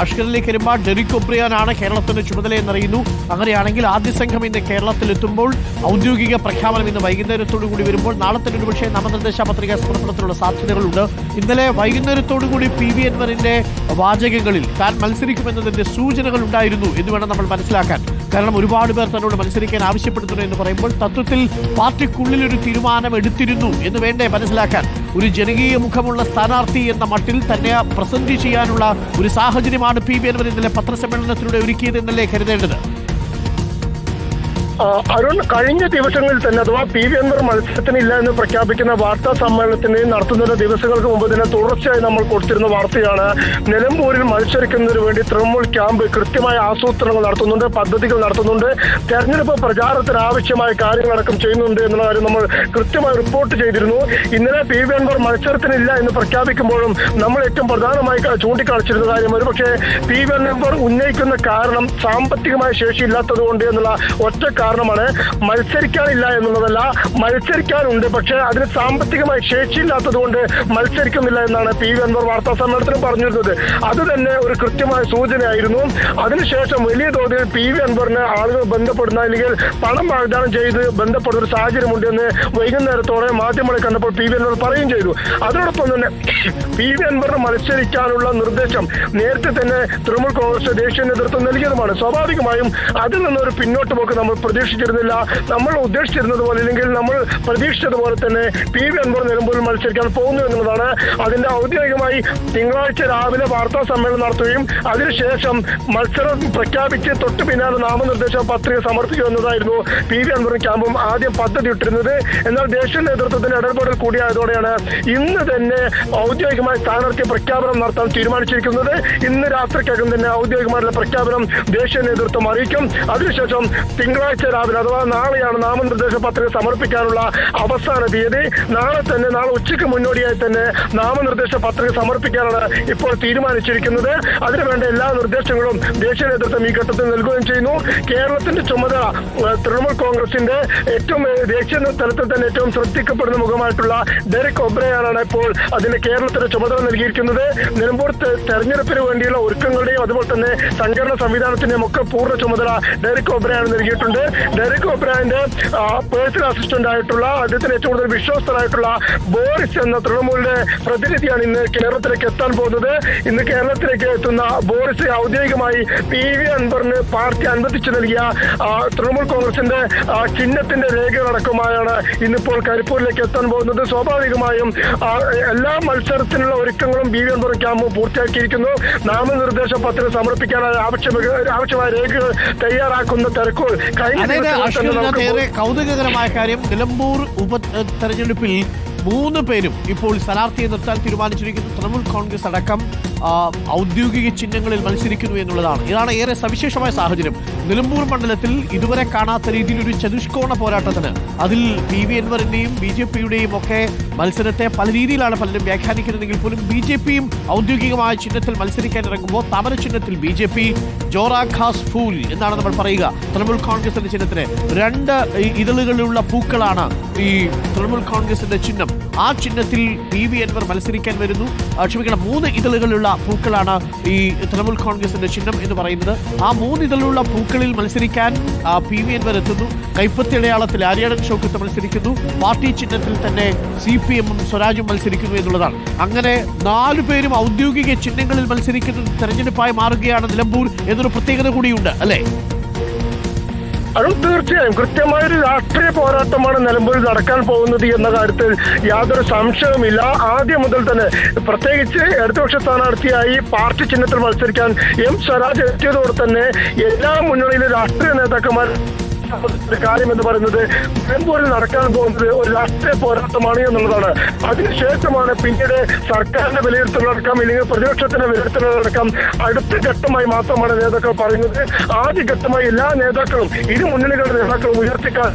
അഷ്കറിലേക്ക് വരുമ്പോൾ ഡെറിക് ഒബ്രിയാനാണ് കേരളത്തിന്റെ ചുമതലയെന്നറിയുന്നു. അങ്ങനെയാണെങ്കിൽ ആദ്യ സംഘം ഇന്ന് കേരളത്തിലെത്തുമ്പോൾ ഔദ്യോഗിക പ്രഖ്യാപനം ഇന്ന് വൈകുന്നേരത്തോടു കൂടി വരുമ്പോൾ നാളെ തന്നെ ഒരുപക്ഷെ നാമനിർദ്ദേശ പത്രിക സമർപ്പണത്തിനുള്ള സാധ്യതകളുണ്ട്. ഇന്നലെ വൈകുന്നേരത്തോടു കൂടി PV അൻവറിന്റെ വാചകങ്ങളിൽ താൻ മത്സരിക്കുമെന്നതിന്റെ സൂചനകൾ ഉണ്ടായിരുന്നു എന്ന് വേണം നമ്മൾ മനസ്സിലാക്കാൻ. കാരണം ഒരുപാട് പേർ തന്നോട് മത്സരിക്കാൻ ആവശ്യപ്പെടുന്നു എന്ന് പറയുമ്പോൾ തത്വത്തിൽ പാർട്ടിക്കുള്ളിൽ ഒരു തീരുമാനം എടുത്തിരുന്നു എന്ന് വേണ്ടേ മനസ്സിലാക്കാൻ. ഒരു ജനകീയ മുഖമുള്ള സ്ഥാനാർത്ഥി എന്ന മട്ടിൽ തന്നെ പ്രസന്റ് ചെയ്യാനുള്ള ഒരു സാഹചര്യമാണ് PV അൻവർ ഇന്നലെ പത്രസമ്മേളനത്തിലൂടെ ഒരുക്കിയത് എന്നല്ലേ കരുതേണ്ടത്? അരുൺ, കഴിഞ്ഞ ദിവസങ്ങളിൽ തന്നെ അഥവാ PV അൻവർ മത്സരത്തിനില്ല എന്ന് പ്രഖ്യാപിക്കുന്ന വാർത്താ സമ്മേളനത്തിന് നടത്തുന്ന ദിവസങ്ങൾക്ക് മുമ്പ് തന്നെ തുടർച്ചയായി നമ്മൾ കൊടുത്തിരുന്ന വാർത്തയാണ് നിലമ്പൂരിൽ മത്സരിക്കുന്നതിന് വേണ്ടി തൃണമൂൽ ക്യാമ്പ് കൃത്യമായ ആസൂത്രണങ്ങൾ നടത്തുന്നുണ്ട്, പദ്ധതികൾ നടത്തുന്നുണ്ട്, തെരഞ്ഞെടുപ്പ് പ്രചാരണത്തിന് ആവശ്യമായ കാര്യങ്ങളടക്കം ചെയ്യുന്നുണ്ട് എന്നുള്ള കാര്യം നമ്മൾ കൃത്യമായി റിപ്പോർട്ട് ചെയ്തിരുന്നു. ഇന്നലെ PV അൻവർ മത്സരത്തിനില്ല എന്ന് പ്രഖ്യാപിക്കുമ്പോഴും നമ്മൾ ഏറ്റവും പ്രധാനമായി ചൂണ്ടിക്കാണിച്ചിരുന്ന കാര്യം ഒരുപക്ഷെ PV അൻവർ ഉന്നയിക്കുന്ന കാരണം സാമ്പത്തികമായ ശേഷി ഇല്ലാത്തത് കൊണ്ട് എന്നുള്ള ഒറ്റ കാരണമാണ്. മത്സരിക്കാനില്ല എന്നുള്ളതല്ല, മത്സരിക്കാനുണ്ട്, പക്ഷേ അതിന് സാമ്പത്തികമായി ശേഷിയില്ലാത്തത് കൊണ്ട് മത്സരിക്കുന്നില്ല എന്നാണ് PV അൻവർ വാർത്താ സമ്മേളനത്തിൽ പറഞ്ഞിരുന്നത്. അത് തന്നെ ഒരു കൃത്യമായ സൂചനയായിരുന്നു. അതിനുശേഷം വലിയ തോതിൽ PV അൻവറിനെ ആളുകൾ ബന്ധപ്പെടുന്ന അല്ലെങ്കിൽ പണം വാഗ്ദാനം ചെയ്ത് ബന്ധപ്പെടുന്ന ഒരു സാഹചര്യമുണ്ട് എന്ന് വൈകുന്നേരത്തോടെ മാധ്യമങ്ങളെ കണ്ടപ്പോൾ PV അൻവർ പറയുകയും ചെയ്തു. അതോടൊപ്പം തന്നെ PV അൻവറിന് മത്സരിക്കാനുള്ള നിർദ്ദേശം നേരത്തെ തന്നെ തൃണമൂൽ കോൺഗ്രസ് ദേശീയ നേതൃത്വം നൽകിയതുമാണ്. സ്വാഭാവികമായും അതിൽ നിന്നൊരു പിന്നോട്ട് പോക്ക് നമ്മൾ പ്രതീക്ഷിച്ചിരുന്നില്ല. നമ്മൾ ഉദ്ദേശിച്ചിരുന്നത് പോലെ അല്ലെങ്കിൽ നമ്മൾ പ്രതീക്ഷിച്ചതുപോലെ തന്നെ PV അൻവർ നിലമ്പൂരിൽ മത്സരിക്കാൻ പോകുന്നു എന്നുള്ളതാണ്. അതിന്റെ ഔദ്യോഗികമായി തിങ്കളാഴ്ച രാവിലെ വാർത്താ സമ്മേളനം നടത്തുകയും അതിനുശേഷം മത്സരം പ്രഖ്യാപിച്ച് തൊട്ടു പിന്നാലെ നാമനിർദ്ദേശ പത്രിക സമർപ്പിക്കുക എന്നതായിരുന്നു PV അൻവറും ക്യാമ്പും ആദ്യം പദ്ധതി ഇട്ടിരുന്നത്. എന്നാൽ ദേശീയ നേതൃത്വത്തിന്റെ ഇടപെടൽ കൂടിയായതോടെയാണ് ഇന്ന് തന്നെ ഔദ്യോഗികമായി സ്ഥാനാർത്ഥി പ്രഖ്യാപനം നടത്താൻ തീരുമാനിച്ചിരിക്കുന്നത്. ഇന്ന് രാത്രിക്കകം തന്നെ ഔദ്യോഗികമായിട്ടുള്ള പ്രഖ്യാപനം ദേശീയ നേതൃത്വം അറിയിക്കും. അതിനുശേഷം തിങ്കളാഴ്ച രാവിലെ അഥവാ നാളെയാണ് നാമനിർദ്ദേശ പത്രിക സമർപ്പിക്കാനുള്ള അവസാന തീയതി. നാളെ ഉച്ചയ്ക്ക് മുന്നോടിയായി തന്നെ നാമനിർദ്ദേശ പത്രിക സമർപ്പിക്കാനാണ് ഇപ്പോൾ തീരുമാനിച്ചിരിക്കുന്നത്. അതിനുവേണ്ട എല്ലാ നിർദ്ദേശങ്ങളും ദേശീയ നേതൃത്വം ഈ ഘട്ടത്തിൽ നൽകുകയും ചെയ്യുന്നു. കേരളത്തിന്റെ ചുമതല തൃണമൂൽ കോൺഗ്രസിന്റെ ഏറ്റവും ദേശീയ തലത്തിൽ തന്നെ ഏറ്റവും ശ്രദ്ധിക്കപ്പെടുന്ന മുഖമായിട്ടുള്ള ഡെറിക് ഒബ്രിയാനാണ് ഇപ്പോൾ അതിന്റെ കേരളത്തിന്റെ ചുമതല നൽകിയിരിക്കുന്നത്. നിലമ്പൂർ തെരഞ്ഞെടുപ്പിന് വേണ്ടിയുള്ള ഒരുക്കങ്ങളുടെയും അതുപോലെ തന്നെ സംഘടന സംവിധാനത്തിന്റെയും ഒക്കെ പൂർണ്ണ ചുമതല ഡെറിക് ഒബ്രിയാൻ നൽകിയിട്ടുണ്ട്. ഡെറിക് ഒബ്രിയാന്റെ പേഴ്സണൽ അസിസ്റ്റന്റ് ആയിട്ടുള്ള അദ്ദേഹത്തിന് ഏറ്റവും കൂടുതൽ വിശ്വസ്തനായിട്ടുള്ള ബോറിസ് എന്ന തൃണമൂലിന്റെ പ്രതിനിധിയാണ് ഇന്ന് കേരളത്തിലേക്ക് എത്താൻ പോകുന്നത്. ഇന്ന് കേരളത്തിലേക്ക് എത്തുന്ന ബോറിസ് ഔദ്യോഗികമായി PV അൻവറിന് പാർട്ടി അനുവദിച്ചു നൽകിയ തൃണമൂൽ കോൺഗ്രസിന്റെ ചിഹ്നത്തിന്റെ രേഖകളടക്കമായാണ് ഇന്നിപ്പോൾ കരിപ്പൂരിലേക്ക് എത്താൻ പോകുന്നത്. സ്വാഭാവികമായും എല്ലാ മത്സരത്തിനുള്ള ഒരുക്കങ്ങളും PV അൻവർ ക്യാമ്പ് പൂർത്തിയാക്കിയിരിക്കുന്നു. നാമനിർദ്ദേശ പത്രിക സമർപ്പിക്കാനായി ആവശ്യമായ രേഖകൾ തയ്യാറാക്കുന്ന തിരക്കുകൾ കൗതുകകരമായ കാര്യം, നിലമ്പൂർ തെരഞ്ഞെടുപ്പിൽ 3 പേരും ഇപ്പോൾ സ്ഥാനാർത്ഥിയെ നിർത്താൻ തീരുമാനിച്ചിരിക്കുന്നു. തൃണമൂൽ കോൺഗ്രസ് അടക്കം ഔദ്യോഗിക ചിഹ്നങ്ങളിൽ മത്സരിക്കുന്നു എന്നുള്ളതാണ്. ഇതാണ് ഏറെ സവിശേഷമായ സാഹചര്യം. നിലമ്പൂർ മണ്ഡലത്തിൽ ഇതുവരെ കാണാത്ത രീതിയിൽ ഒരു ചതുഷ്കോണ പോരാട്ടത്തിന് അതിൽ PV അൻവറിന്റെയും BJPയുടെയും ഒക്കെ മത്സരത്തെ പല രീതിയിലാണ് പലരും വ്യാഖ്യാനിക്കുന്നതെങ്കിൽ പോലും BJPയും ഔദ്യോഗികമായ ചിഹ്നത്തിൽ മത്സരിക്കാൻ ഇറങ്ങുമ്പോൾ താമര ചിഹ്നത്തിൽ BJP ജോറാ ഖാസ് ഫൂൽ എന്നാണ് നമ്മൾ പറയുക. തൃണമൂൽ കോൺഗ്രസിന്റെ ചിഹ്നത്തിന് 2 ഇതളുകളിലുള്ള പൂക്കളാണ് ഈ തൃണമൂൽ കോൺഗ്രസിന്റെ ചിഹ്നം. ആ ചിഹ്നത്തിൽ PV അൻവർ മത്സരിക്കാൻ വരുന്നു. 3 ഇതളുകളുള്ള പൂക്കളാണ് ഈ തൃണമൂൽ കോൺഗ്രസിന്റെ ചിഹ്നം എന്ന് പറയുന്നത്. ആ 3 ഇതളുള്ള പൂക്കളിൽ മത്സരിക്കാൻ PV അൻവർ എത്തുന്നു. കൈപ്പത്തി അടയാളത്തിൽ ആര്യാടൻ ഷൗക്കത്ത് മത്സരിക്കുന്നു. പാർട്ടി ചിഹ്നത്തിൽ തന്നെ CPM-ഉം സ്വരാജും മത്സരിക്കുന്നു എന്നുള്ളതാണ്. അങ്ങനെ 4 പേരും ഔദ്യോഗിക ചിഹ്നങ്ങളിൽ മത്സരിക്കുന്ന തെരഞ്ഞെടുപ്പായി മാറുകയാണ് നിലമ്പൂർ എന്നൊരു പ്രത്യേകത കൂടിയുണ്ട്, അല്ലേ? അതും തീർച്ചയായും കൃത്യമായൊരു രാഷ്ട്രീയ പോരാട്ടമാണ് നിലമ്പൂരിൽ നടക്കാൻ പോകുന്നത് എന്ന കാര്യത്തിൽ യാതൊരു സംശയവുമില്ല. ആദ്യം മുതൽ തന്നെ പ്രത്യേകിച്ച് ഇടതുപക്ഷ സ്ഥാനാർത്ഥിയായി പാർട്ടി ചിഹ്നത്തിൽ മത്സരിക്കാൻ സ്വരാജ് എത്തിയതോടെ തന്നെ എല്ലാ മുന്നണിയിലെ രാഷ്ട്രീയ നേതാക്കന്മാർ കാര്യം എന്ന് പറയുന്നത് നിലമ്പൂരിൽ നടക്കാൻ പോകുന്നത് ഒരു രാഷ്ട്രീയ പോരാട്ടമാണ് എന്നുള്ളതാണ്. അതിനുശേഷമാണ് പിന്നീട് സർക്കാരിന്റെ വിലയിരുത്തലടക്കം അല്ലെങ്കിൽ പ്രതിപക്ഷത്തിന്റെ വിലയിരുത്തലടക്കം അടുത്ത ഘട്ടമായി മാത്രമാണ് നേതാക്കൾ പറയുന്നത്. ആദ്യ ഘട്ടമായി എല്ലാ നേതാക്കളും ഇരു മുന്നണികളുടെ നേതാക്കളും ഉയർത്തിക്കാൻ